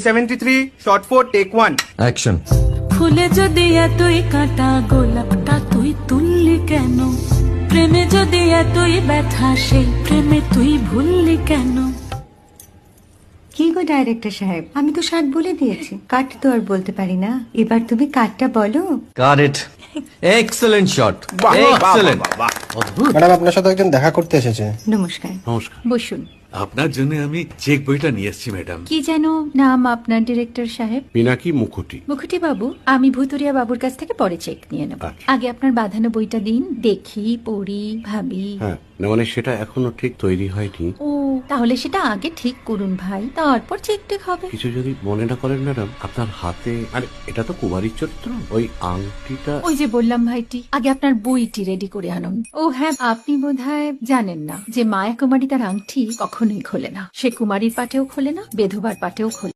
73 shot 4 take 1 action. ফুলে যদি এতই কাঁটা গোলাপটা তুই তুললি কেন? প্রেমে যদি এতই ব্যথা সেই প্রেমে তুই ভুললি কেন? কি গো ডাইরেক্টর সাহেব, আমি তো 60 বলে দিয়েছি, কাট তো আর বলতে পারি না, এবার তুমি কাটটা বলো। Got it. Excellent shot, excellent. Madam আপনার সাথে একজন দেখা করতে এসেছে। নমস্কার। নমস্কার। বসুন। আপনার জন্য আমি চেক বইটা নিয়ে এসেছি ম্যাডাম। কি যেন নাম আপনার ডিরেক্টর সাহেব? পিনাকি মুখোটি। মুখুটি বাবু, আমি ভুতুরিয়া বাবুর কাছ থেকে পরে চেক নিয়ে নেব। আগে আপনার বাঁধানো বইটা দিন, দেখি, পড়ি, ভাবি। হ্যাঁ, না মানে সেটা এখনো ঠিক তৈরি হয়নি। ও, তাহলে সেটা আগে ঠিক করুন ভাই, তারপর চেক টেক হবে। কিছু যদি মনে না করেন ম্যাডাম, আপনার হাতে, আরে এটা তো কুমারীর চরিত্র, ওই আংটিটা। ওই যে বললাম ভাইটি, আগে আপনার বইটি রেডি করে আনুন। ও হ্যাঁ, আপনি বোধহয় জানেন না যে মায়া কুমারী তার আংটি কখনোই খোলে না। সে কুমারীর পাটেও খোলে না, বেধবার পাটেও খোলে